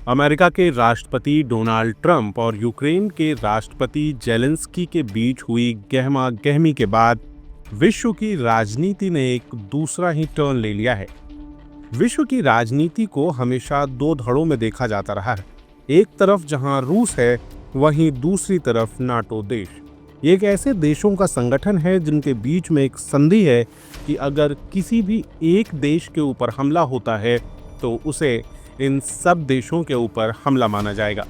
America के राष्ट्रपति Donald Trump और यूक्रेन के राष्ट्रपति जेलेंस्की के बीच हुई गहमा गहमी के बाद विश्व की राजनीति ने एक दूसरा ही टर्न ले लिया है। विश्व की राजनीति को हमेशा दो धड़ों में देखा जाता रहा है। एक तरफ जहां रूस है, वहीं दूसरी तरफ नाटो देश। ये एक ऐसे देशों का संगठन है जिनके बीच में एक संधि है कि अगर किसी भी एक देश के ऊपर हमला होता है तो उसे इन सब देशों के ऊपर हमला माना जाएगा।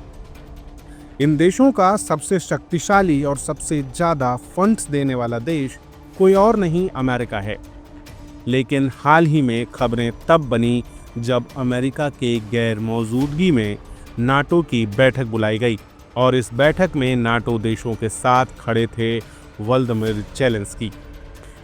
इन देशों का सबसे शक्तिशाली और सबसे ज्यादा फंड्स देने वाला देश कोई और नहीं, अमेरिका है। लेकिन हाल ही में खबरें तब बनी जब अमेरिका के गैर मौजूदगी में नाटो की बैठक बुलाई गई और इस बैठक में नाटो देशों के साथ खड़े थे वोलोदिमीर जेलेंस्की।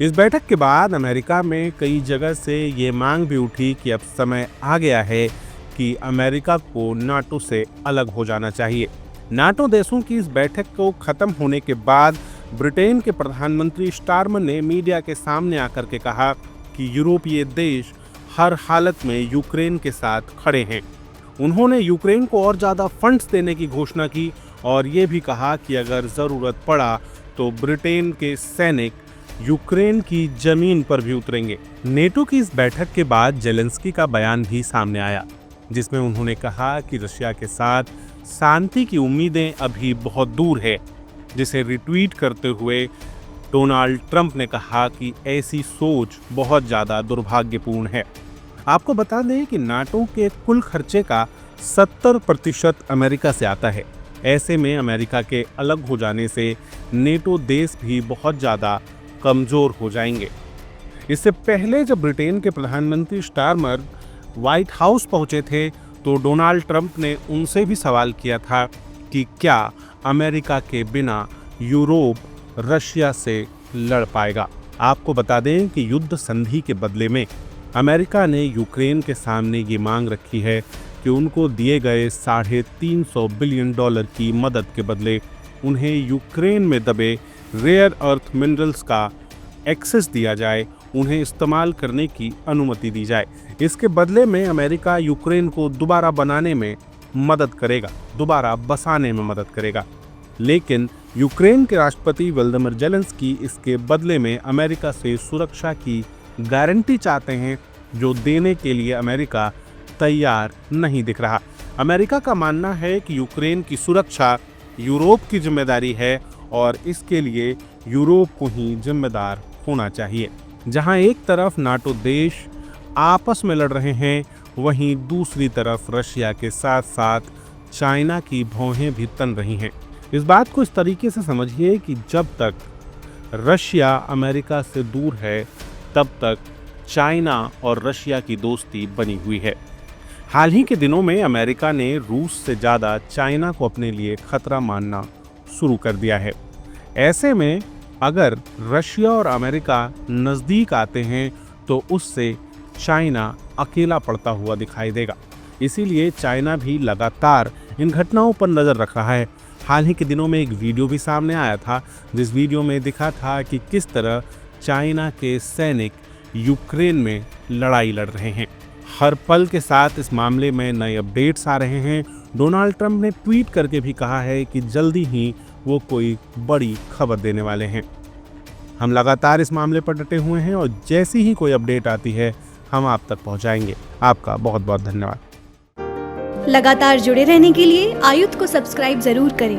इस बैठक के बाद अमेरिका में कई जगह से ये मांग भी उठी कि अब समय आ गया है कि अमेरिका को नाटो से अलग हो जाना चाहिए। नाटो देशों की इस बैठक को खत्म होने के बाद ब्रिटेन के प्रधानमंत्री स्टारमर ने मीडिया के सामने आकर के कहा कि यूरोपीय देश हर हालत में यूक्रेन के साथ खड़े हैं। उन्होंने यूक्रेन को और ज़्यादा फंड्स देने की घोषणा की और ये भी कहा कि अगर ज़रूरत पड़ा तो ब्रिटेन के सैनिक यूक्रेन की जमीन पर भी उतरेंगे। नेटो की इस बैठक के बाद जेलेंस्की का बयान भी सामने आया, जिसमें उन्होंने कहा कि रशिया के साथ शांति की उम्मीदें अभी बहुत दूर है, जिसे रिट्वीट करते हुए डोनाल्ड ट्रंप ने कहा कि ऐसी सोच बहुत ज़्यादा दुर्भाग्यपूर्ण है। आपको बता दें कि नाटो के कुल खर्चे का 70% अमेरिका से आता है। ऐसे में अमेरिका के अलग हो जाने से नेटो देश भी बहुत ज़्यादा कमज़ोर हो जाएंगे। इससे पहले जब ब्रिटेन के प्रधानमंत्री स्टारमर व्हाइट हाउस पहुंचे थे तो डोनाल्ड ट्रंप ने उनसे भी सवाल किया था कि क्या अमेरिका के बिना यूरोप रशिया से लड़ पाएगा। आपको बता दें कि युद्ध संधि के बदले में अमेरिका ने यूक्रेन के सामने ये मांग रखी है कि उनको दिए गए $350 बिलियन की मदद के बदले उन्हें यूक्रेन में दबे रेयर अर्थ मिनरल्स का एक्सेस दिया जाए, उन्हें इस्तेमाल करने की अनुमति दी जाए। इसके बदले में अमेरिका यूक्रेन को दोबारा बनाने में मदद करेगा, दोबारा बसाने में मदद करेगा। लेकिन यूक्रेन के राष्ट्रपति वोलोदिमीर जेलेंस्की इसके बदले में अमेरिका से सुरक्षा की गारंटी चाहते हैं, जो देने के लिए अमेरिका तैयार नहीं दिख रहा। अमेरिका का मानना है कि यूक्रेन की सुरक्षा यूरोप की जिम्मेदारी है और इसके लिए यूरोप को ही जिम्मेदार होना चाहिए। जहां एक तरफ नाटो देश आपस में लड़ रहे हैं, वहीं दूसरी तरफ रशिया के साथ साथ चाइना की भौहें भी तन रही हैं। इस बात को इस तरीके से समझिए कि जब तक रशिया अमेरिका से दूर है, तब तक चाइना और रशिया की दोस्ती बनी हुई है। हाल ही के दिनों में अमेरिका ने रूस से ज़्यादा चाइना को अपने लिए खतरा मानना शुरू कर दिया है। ऐसे में अगर रशिया और अमेरिका नज़दीक आते हैं तो उससे चाइना अकेला पड़ता हुआ दिखाई देगा। इसीलिए चाइना भी लगातार इन घटनाओं पर नज़र रख रहा है। हाल ही के दिनों में एक वीडियो भी सामने आया था, जिस वीडियो में दिखा था कि किस तरह चाइना के सैनिक यूक्रेन में लड़ाई लड़ रहे हैं। हर पल के साथ इस मामले में नए अपडेट्स आ रहे हैं। डोनाल्ड ट्रंप ने ट्वीट करके भी कहा है कि जल्दी ही वो कोई बड़ी खबर देने वाले हैं। हम लगातार इस मामले पर डटे हुए हैं और जैसी ही कोई अपडेट आती है हम आप तक पहुंचाएंगे। आपका बहुत बहुत धन्यवाद। लगातार जुड़े रहने के लिए आयुध को सब्सक्राइब जरूर करें।